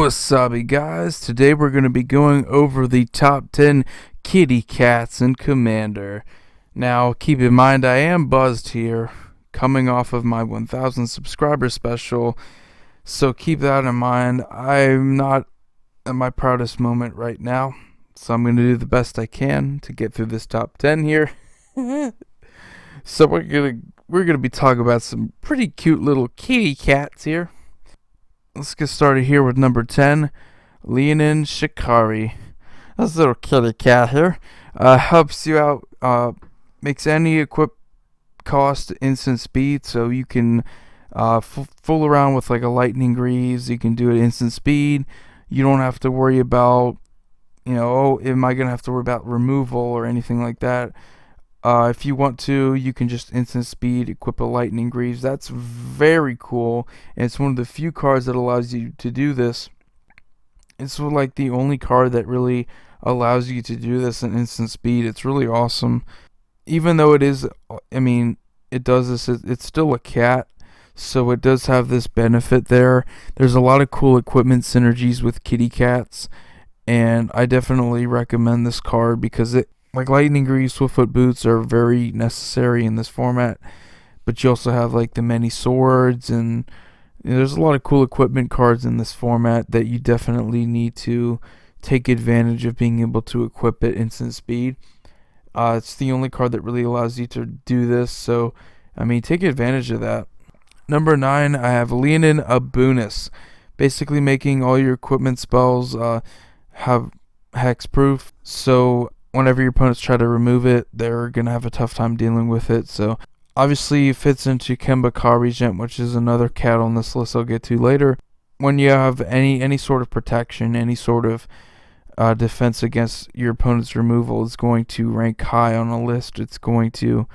Wasabi guys, today we're going to be going over the top 10 kitty cats in Commander. Now keep in mind I am buzzed here, coming off of my 1000 subscriber special, so keep that in mind. I'm not at my proudest moment right now, so I'm going to do the best I can to get through this top 10 here. So we're gonna be talking about some pretty cute little kitty cats here. Let's get started here with number 10, Leonin Shikari. This little kitty cat here helps you out, makes any equip cost instant speed, so you can fool around with like a lightning greaves. You can do it instant speed. You don't have to worry about, am I going to have to worry about removal or anything like that. If you want to, you can just instant speed equip a lightning greaves. That's very cool, and it's one of the few cards that allows you to do this. It's like the only card that really allows you to do this in instant speed. It's really awesome. Even though it does this, it's still a cat, so it does have this benefit there. There's a lot of cool equipment synergies with kitty cats, and I definitely recommend this card because like lightning greaves, swiftfoot boots are very necessary in this format, but you also have like the many swords, and there's a lot of cool equipment cards in this format that you definitely need to take advantage of being able to equip at instant speed. It's the only card that really allows you to do this, so take advantage of that. Number 9, I have Leonin Abunis, basically making all your equipment spells have hexproof, so whenever your opponents try to remove it, they're going to have a tough time dealing with it. So obviously it fits into Kemba Kha Regent, which is another cat on this list I'll get to later. When you have any sort of protection, any sort of defense against your opponent's removal, is going to rank high on a list. It's going to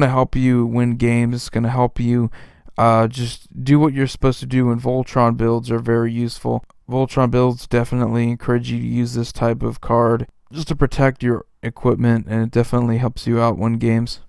help you win games. It's going to help you just do what you're supposed to do, and Voltron builds are very useful. Voltron builds definitely encourage you to use this type of card just to protect your equipment, and it definitely helps you out win games.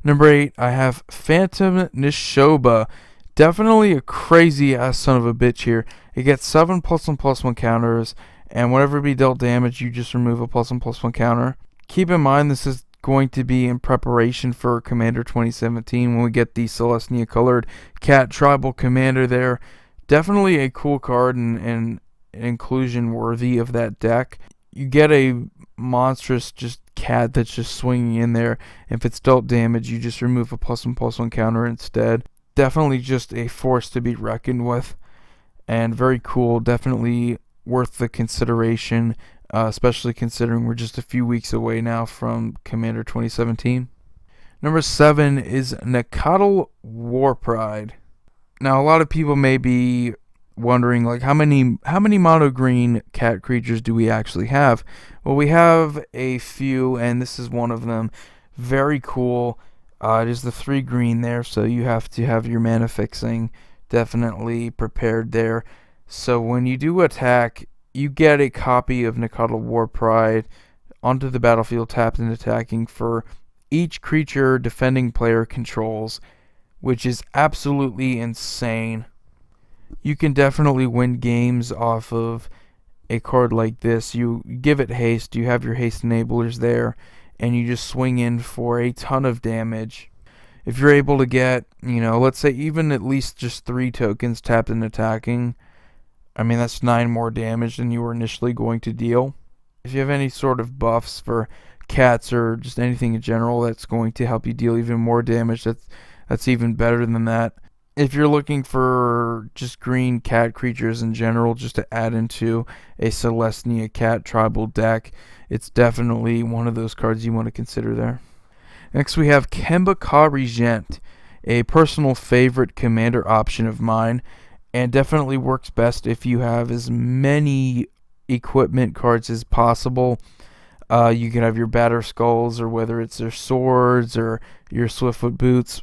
Number 8, I have Phantom Nishoba. Definitely a crazy ass son of a bitch here. It gets 7 +1/+1 counters, and whenever it be dealt damage, you just remove a +1/+1 counter. Keep in mind this is going to be in preparation for Commander 2017 when we get the Celestia colored cat tribal commander there. Definitely a cool card and inclusion worthy of that deck. You get a monstrous just cat that's just swinging in there. If it's dealt damage, you just remove a +1/+1 counter instead. Definitely just a force to be reckoned with, and very cool. Definitely worth the consideration, especially considering we're just a few weeks away now from Commander 2017. Number 7 is Nakatl Warpride. Now a lot of people may be wondering, like, how many mono green cat creatures do we actually have? Well, we have a few, and this is one of them. Very cool. It is the 3 green there, so you have to have your mana fixing definitely prepared there. So when you do attack, you get a copy of Nakatl Warpride onto the battlefield tapped and attacking for each creature defending player controls, which is absolutely insane. You can definitely win games off of a card like this. You give it haste, you have your haste enablers there, and you just swing in for a ton of damage. If you're able to get, let's say even at least just 3 tokens tapped and attacking, that's 9 more damage than you were initially going to deal. If you have any sort of buffs for cats or just anything in general that's going to help you deal even more damage, that's even better than that. If you're looking for just green cat creatures in general, just to add into a Celestia cat tribal deck, it's definitely one of those cards you want to consider there. Next we have Kemba Kha Regent, a personal favorite commander option of mine, and definitely works best if you have as many equipment cards as possible. You can have your batter skulls, or whether it's their swords or your swiftfoot boots.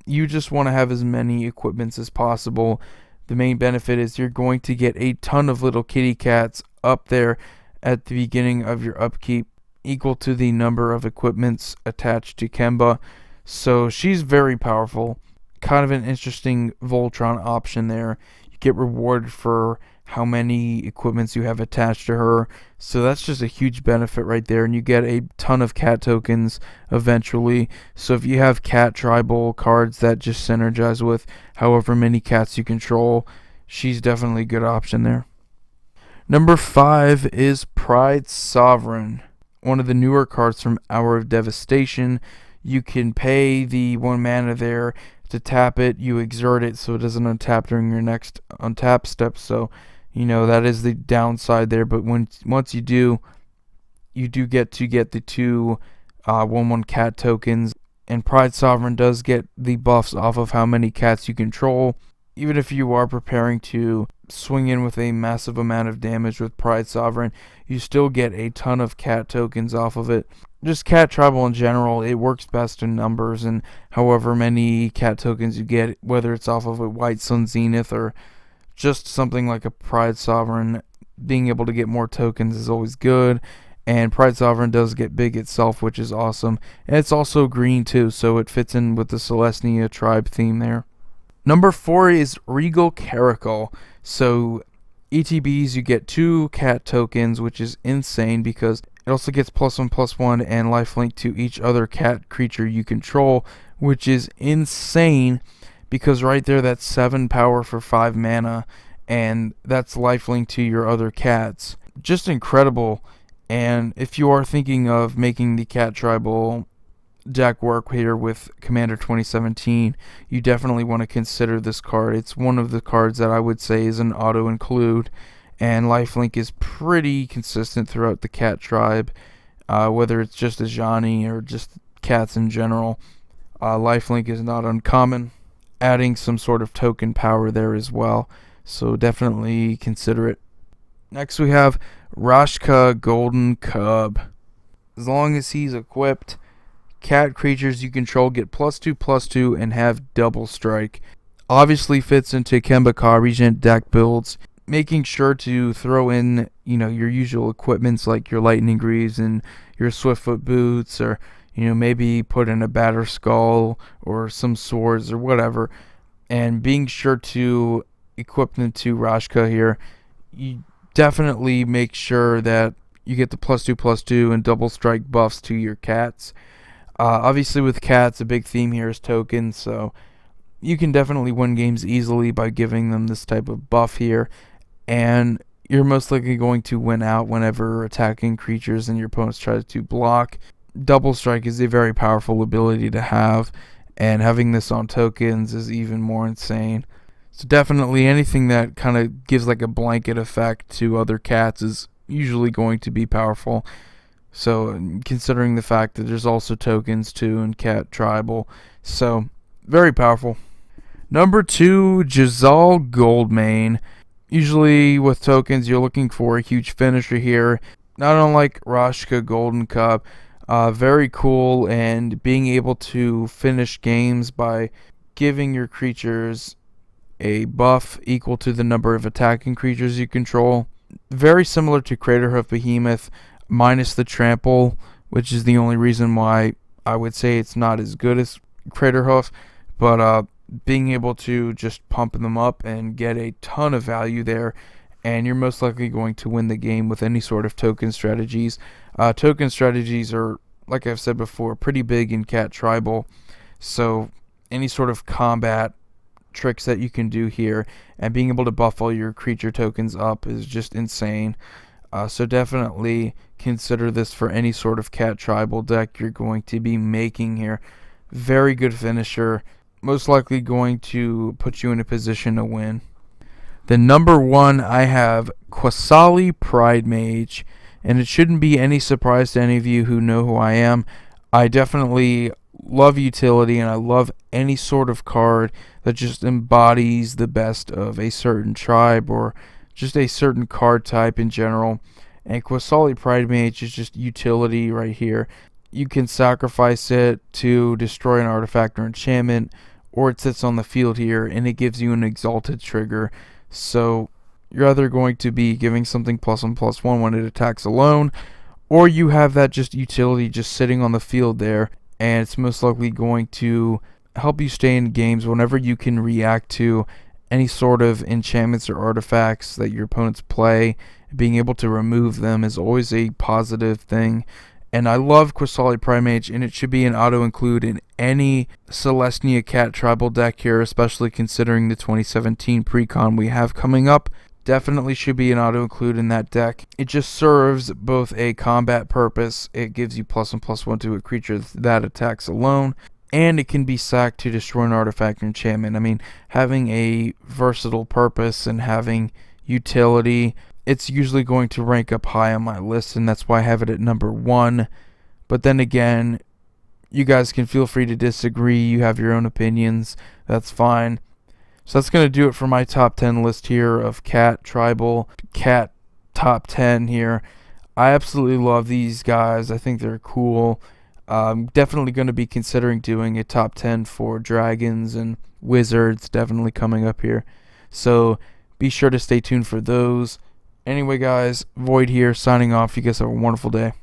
You just want to have as many equipments as possible. The main benefit is you're going to get a ton of little kitty cats up there at the beginning of your upkeep, equal to the number of equipments attached to Kemba. So she's very powerful. Kind of an interesting Voltron option there. get rewarded for how many equipments you have attached to her. So that's just a huge benefit right there, and you get a ton of cat tokens eventually. So if you have cat tribal cards that just synergize with however many cats you control, she's definitely a good option there. Number 5 is Pride Sovereign, one of the newer cards from Hour of Devastation. You can pay the 1 mana there to tap it. You exert it so it doesn't untap during your next untap step. So, that is the downside there. But once you do get to get the 2 1/1 cat tokens. And Pride Sovereign does get the buffs off of how many cats you control. Even if you are preparing to swing in with a massive amount of damage with Pride Sovereign, you still get a ton of cat tokens off of it. Just cat tribal in general, it works best in numbers, and however many cat tokens you get, whether it's off of a White Sun Zenith or just something like a Pride Sovereign, being able to get more tokens is always good. And Pride Sovereign does get big itself, which is awesome. And it's also green too, so it fits in with the Celestia tribe theme there. Number 4 is Regal Caracal. So ETBs, you get 2 cat tokens, which is insane because it also gets +1/+1 and lifelink to each other cat creature you control, which is insane because right there that's 7 power for 5 mana, and that's lifelink to your other cats. Just incredible. And if you are thinking of making the cat tribal deck work here with Commander 2017, you definitely want to consider this card. It's one of the cards that I would say is an auto include, and lifelink is pretty consistent throughout the cat tribe, whether it's just Ajani or just cats in general. Lifelink is not uncommon, adding some sort of token power there as well, so definitely consider it. Next we have Rashka Golden Cub. As long as he's equipped, cat creatures you control get +2/+2 and have double strike. Obviously fits into Kemba Kha Regent deck builds, making sure to throw in, your usual equipments like your Lightning Greaves and your Swiftfoot Boots, or, maybe put in a Batter Skull or some swords or whatever, and being sure to equip them to Rashka here. You definitely make sure that you get the +2/+2 and double strike buffs to your cats. Obviously with cats, a big theme here is tokens, so you can definitely win games easily by giving them this type of buff here, and you're most likely going to win out whenever attacking creatures and your opponents try to block. Double strike is a very powerful ability to have, and having this on tokens is even more insane. So definitely anything that kind of gives like a blanket effect to other cats is usually going to be powerful. So considering the fact that there's also tokens too in cat tribal, so very powerful. Number 2, Jazal Goldmane. Usually with tokens you're looking for a huge finisher here, not unlike Rashka Golden Cup. Very cool, and being able to finish games by giving your creatures a buff equal to the number of attacking creatures you control. Very similar to Craterhoof Behemoth, minus the trample, which is the only reason why I would say it's not as good as Craterhoof. But being able to just pump them up and get a ton of value there, and you're most likely going to win the game with any sort of token strategies. Token strategies are, like I've said before, pretty big in cat tribal, so any sort of combat tricks that you can do here and being able to buff all your creature tokens up is just insane. So definitely consider this for any sort of cat tribal deck you're going to be making here. Very good finisher, most likely going to put you in a position to win. The number 1, I have Qasali Pridemage, and it shouldn't be any surprise to any of you who know who I am. I definitely love utility, and I love any sort of card that just embodies the best of a certain tribe or just a certain card type in general. And Qasali Pridemage is just utility right here. You can sacrifice it to destroy an artifact or enchantment, or it sits on the field here and it gives you an exalted trigger. So you're either going to be giving something +1/+1 when it attacks alone, or you have that just utility just sitting on the field there, and it's most likely going to help you stay in games whenever you can react to any sort of enchantments or artifacts that your opponents play. Being able to remove them is always a positive thing. And I love Quasali Primage, and it should be an auto-include in any Celestia Cat tribal deck here, especially considering the 2017 pre-con we have coming up. Definitely should be an auto-include in that deck. It just serves both a combat purpose. It gives you +1/+1 to a creature that attacks alone, and it can be sacked to destroy an artifact or enchantment. I mean, having a versatile purpose and having utility, it's usually going to rank up high on my list, and that's why I have it at number 1. But then again, you guys can feel free to disagree. You have your own opinions. That's fine. So that's going to do it for my top 10 list here of cat tribal cat top 10 here. I absolutely love these guys. I think they're cool. I'm definitely going to be considering doing a top 10 for dragons and wizards, definitely coming up here. So be sure to stay tuned for those. Anyway, guys, Void here, signing off. You guys have a wonderful day.